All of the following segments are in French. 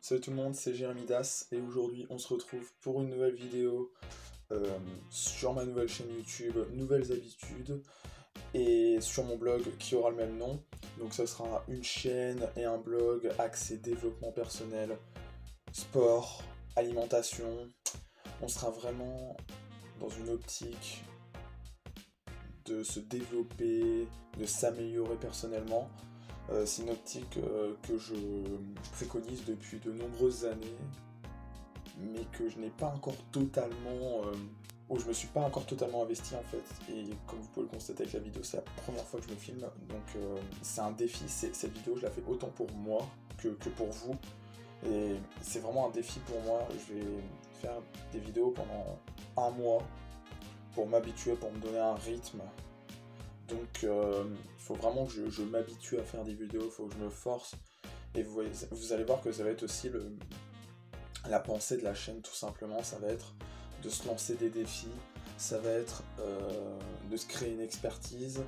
Salut tout le monde, c'est Jérémy Das et aujourd'hui on se retrouve pour une nouvelle vidéo sur ma nouvelle chaîne YouTube, Nouvelles Habitudes, et sur mon blog qui aura le même nom. Donc ça sera une chaîne et un blog axé développement personnel, sport, alimentation. On sera vraiment dans une optique de se développer, de s'améliorer personnellement. C'est une optique que je préconise depuis de nombreuses années, mais que je n'ai pas encore totalement, où je me suis pas encore totalement investi en fait. Et comme vous pouvez le constater avec la vidéo, c'est la première fois que je me filme, donc c'est un défi. Cette vidéo, je la fais autant pour moi que pour vous. Et c'est vraiment un défi pour moi. Je vais faire des vidéos pendant un mois pour m'habituer, pour me donner un rythme. Donc il faut vraiment que je m'habitue à faire des vidéos, il faut que je me force. Et vous allez voir que ça va être aussi la pensée de la chaîne tout simplement. Ça va être de se lancer des défis, ça va être de se créer une expertise,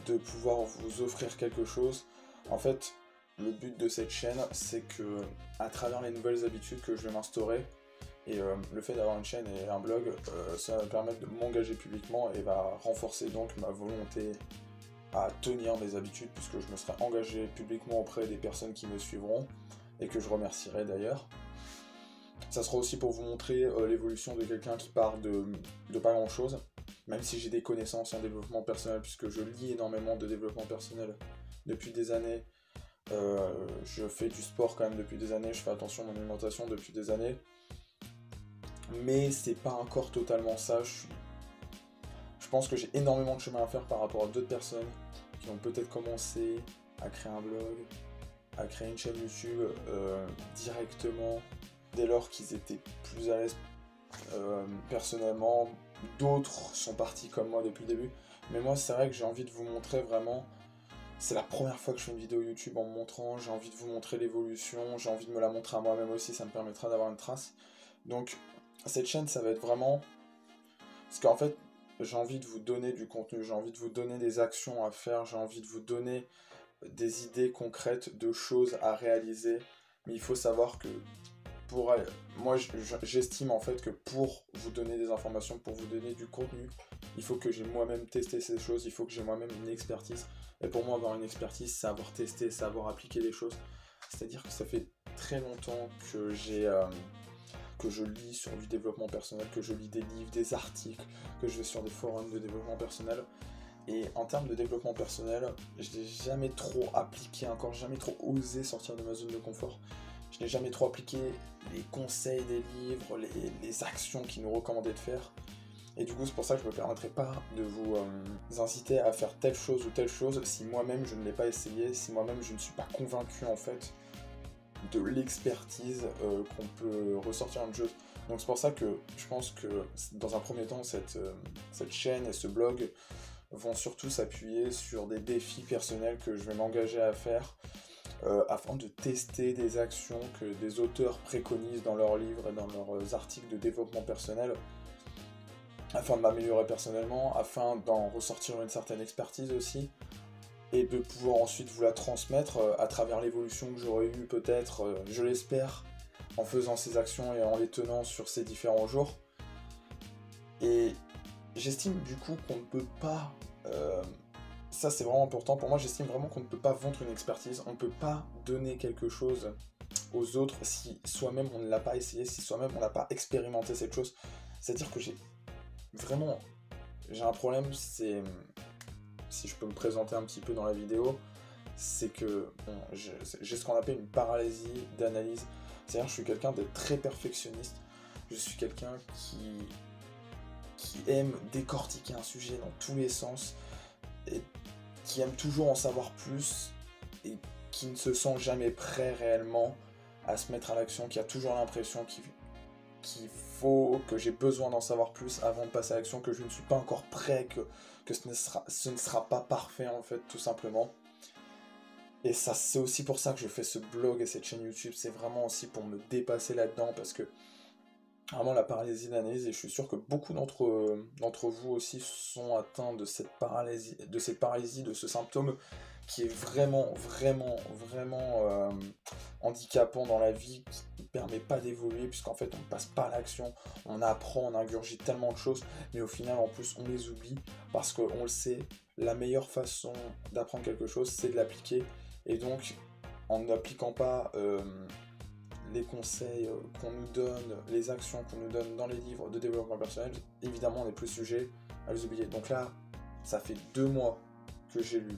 de pouvoir vous offrir quelque chose. En fait, le but de cette chaîne, c'est que à travers les nouvelles habitudes que je vais m'instaurer, et le fait d'avoir une chaîne et un blog, ça va me permettre de m'engager publiquement et va renforcer donc ma volonté à tenir mes habitudes, puisque je me serai engagé publiquement auprès des personnes qui me suivront et que je remercierai d'ailleurs. Ça sera aussi pour vous montrer l'évolution de quelqu'un qui part de pas grand chose, même si j'ai des connaissances en développement personnel, puisque je lis énormément de développement personnel depuis des années. Je fais du sport quand même depuis des années, je fais attention à mon alimentation depuis des années. Mais c'est pas encore totalement ça. Je pense que j'ai énormément de chemin à faire par rapport à d'autres personnes qui ont peut-être commencé à créer un blog, à créer une chaîne YouTube directement dès lors qu'ils étaient plus à l'aise personnellement. D'autres sont partis comme moi depuis le début. Mais moi, c'est vrai que j'ai envie de vous montrer vraiment. C'est la première fois que je fais une vidéo YouTube en me montrant. J'ai envie de vous montrer l'évolution. J'ai envie de me la montrer à moi-même aussi. Ça me permettra d'avoir une trace. Donc, cette chaîne, ça va être vraiment... Parce qu'en fait, j'ai envie de vous donner du contenu, j'ai envie de vous donner des actions à faire, j'ai envie de vous donner des idées concrètes de choses à réaliser. Mais il faut savoir que moi, j'estime en fait que pour vous donner des informations, pour vous donner du contenu, il faut que j'ai moi-même testé ces choses, il faut que j'ai moi-même une expertise. Et pour moi, avoir une expertise, c'est savoir tester, savoir appliquer les choses. C'est-à-dire que ça fait très longtemps que que je lis sur du développement personnel, que je lis des livres, des articles, que je vais sur des forums de développement personnel. Et en termes de développement personnel, je n'ai jamais trop appliqué, encore jamais trop osé sortir de ma zone de confort. Je n'ai jamais trop appliqué les conseils des livres, les actions qu'ils nous recommandaient de faire. Et du coup, c'est pour ça que je ne me permettrai pas de vous inciter à faire telle chose ou telle chose si moi-même je ne l'ai pas essayé, si moi-même je ne suis pas convaincu en fait de l'expertise qu'on peut ressortir dans le jeu. Donc c'est pour ça que je pense que dans un premier temps, cette chaîne et ce blog vont surtout s'appuyer sur des défis personnels que je vais m'engager à faire afin de tester des actions que des auteurs préconisent dans leurs livres et dans leurs articles de développement personnel, afin de m'améliorer personnellement, afin d'en ressortir une certaine expertise aussi, et de pouvoir ensuite vous la transmettre à travers l'évolution que j'aurais eue peut-être, je l'espère, en faisant ces actions et en les tenant sur ces différents jours. Et j'estime du coup qu'on ne peut pas, ça c'est vraiment important pour moi, j'estime vraiment qu'on ne peut pas vendre une expertise, on ne peut pas donner quelque chose aux autres si soi-même on ne l'a pas essayé, si soi-même on n'a pas expérimenté cette chose. C'est-à-dire que j'ai un problème, c'est... Si je peux me présenter un petit peu dans la vidéo, c'est que bon, j'ai ce qu'on appelle une paralysie d'analyse. C'est-à-dire que je suis quelqu'un de très perfectionniste. Je suis quelqu'un qui aime décortiquer un sujet dans tous les sens et qui aime toujours en savoir plus et qui ne se sent jamais prêt réellement à se mettre à l'action, qui a toujours l'impression qu'il faut, que j'ai besoin d'en savoir plus avant de passer à l'action, que je ne suis pas encore prêt, que ce ne sera pas parfait en fait, tout simplement. Et ça, c'est aussi pour ça que je fais ce blog et cette chaîne YouTube, c'est vraiment aussi pour me dépasser là-dedans, parce que vraiment la paralysie d'analyse, et je suis sûr que beaucoup d'entre vous aussi sont atteints de cette paralysie, de ce symptôme qui est vraiment, vraiment, vraiment handicapant dans la vie, qui ne permet pas d'évoluer, puisqu'en fait on ne passe pas à l'action, on apprend, on ingurgite tellement de choses, mais au final en plus on les oublie, parce qu'on le sait, la meilleure façon d'apprendre quelque chose, c'est de l'appliquer, et donc en n'appliquant pas les conseils qu'on nous donne, les actions qu'on nous donne dans les livres de développement personnel, évidemment on est plus sujet à les oublier. Donc là, ça fait 2 mois que j'ai lu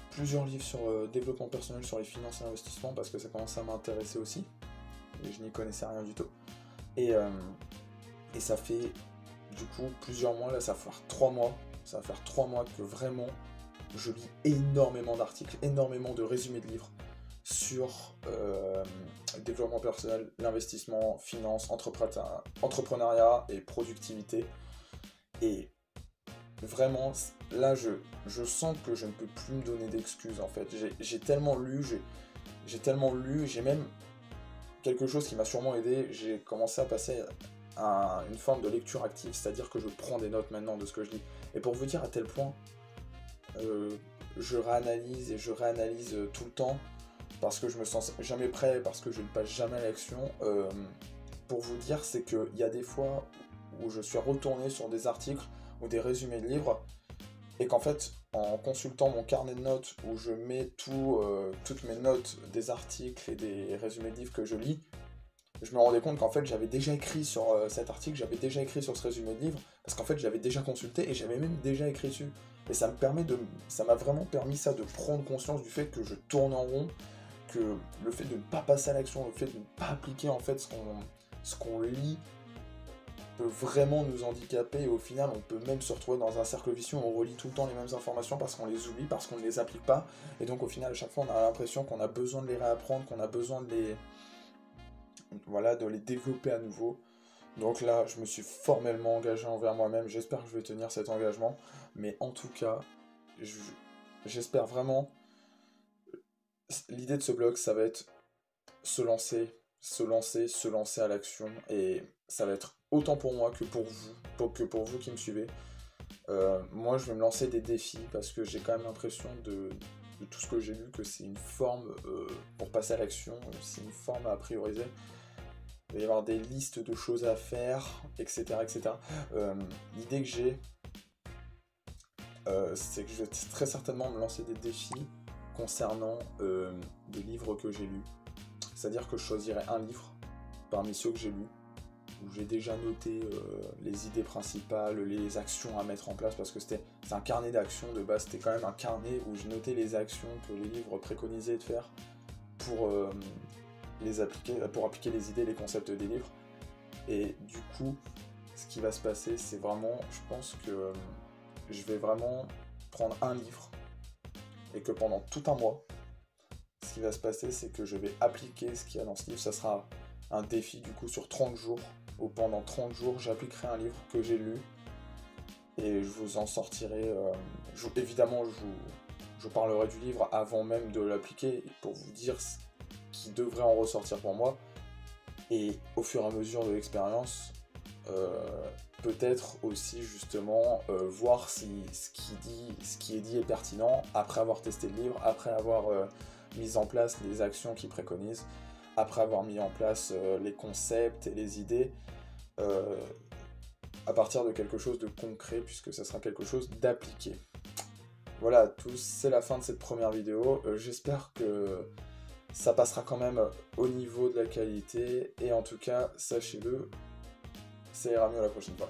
plusieurs livres sur développement personnel, sur les finances et l'investissement, parce que ça commence à m'intéresser aussi, et je n'y connaissais rien du tout. Et ça fait du coup plusieurs mois, là ça va faire 3 mois, ça va faire 3 mois que vraiment je lis énormément d'articles, énormément de résumés de livres sur développement personnel, l'investissement, finance, entrepreneuriat et productivité. Et vraiment, là, je sens que je ne peux plus me donner d'excuses, en fait. J'ai tellement lu, j'ai même quelque chose qui m'a sûrement aidé, j'ai commencé à passer à une forme de lecture active, c'est-à-dire que je prends des notes maintenant de ce que je lis. Et pour vous dire à tel point, je réanalyse et je réanalyse tout le temps, parce que je me sens jamais prêt, parce que je ne passe jamais à l'action. Pour vous dire, c'est qu'il y a des fois où je suis retourné sur des articles ou des résumés de livres, et qu'en fait, en consultant mon carnet de notes où je mets toutes mes notes des articles et des résumés de livres que je lis, je me rendais compte qu'en fait j'avais déjà écrit sur cet article, j'avais déjà écrit sur ce résumé de livre, parce qu'en fait j'avais déjà consulté et j'avais même déjà écrit dessus. Et ça m'a vraiment permis ça, de prendre conscience du fait que je tourne en rond, que le fait de ne pas passer à l'action, le fait de ne pas appliquer en fait ce qu'on lit, peut vraiment nous handicaper, et au final on peut même se retrouver dans un cercle vicieux où on relit tout le temps les mêmes informations parce qu'on les oublie, parce qu'on ne les applique pas, et donc au final à chaque fois on a l'impression qu'on a besoin de les réapprendre, qu'on a besoin de les développer à nouveau. Donc là je me suis formellement engagé envers moi-même, j'espère que je vais tenir cet engagement, mais en tout cas j'espère vraiment. L'idée de ce blog, ça va être se lancer, se lancer à l'action, et ça va être autant pour moi que pour vous qui me suivez. Moi, je vais me lancer des défis parce que j'ai quand même l'impression de tout ce que j'ai lu que c'est une forme pour passer à l'action, c'est une forme à prioriser. Il va y avoir des listes de choses à faire, etc. etc. L'idée que j'ai, c'est que je vais très certainement me lancer des défis concernant des livres que j'ai lus. C'est-à-dire que je choisirai un livre parmi ceux que j'ai lus, où j'ai déjà noté les idées principales, les actions à mettre en place, parce que c'est un carnet d'actions de base, c'était quand même un carnet où je notais les actions que les livres préconisaient de faire pour appliquer les idées, les concepts des livres. Et du coup, ce qui va se passer, c'est vraiment, je pense que je vais vraiment prendre un livre, et que pendant tout un mois, ce qui va se passer, c'est que je vais appliquer ce qu'il y a dans ce livre. Ça sera un défi du coup sur 30 jours, où pendant 30 jours j'appliquerai un livre que j'ai lu, et je vous en sortirai, évidemment je parlerai du livre avant même de l'appliquer, pour vous dire ce qui devrait en ressortir pour moi, et au fur et à mesure de l'expérience, peut-être aussi justement voir si ce qui est dit est pertinent, après avoir testé le livre, après avoir mis en place les actions qu'il préconise, après avoir mis en place les concepts et les idées, à partir de quelque chose de concret, puisque ça sera quelque chose d'appliqué. Voilà à tous, c'est la fin de cette première vidéo. J'espère que ça passera quand même au niveau de la qualité, et en tout cas, sachez-le, ça ira mieux la prochaine fois.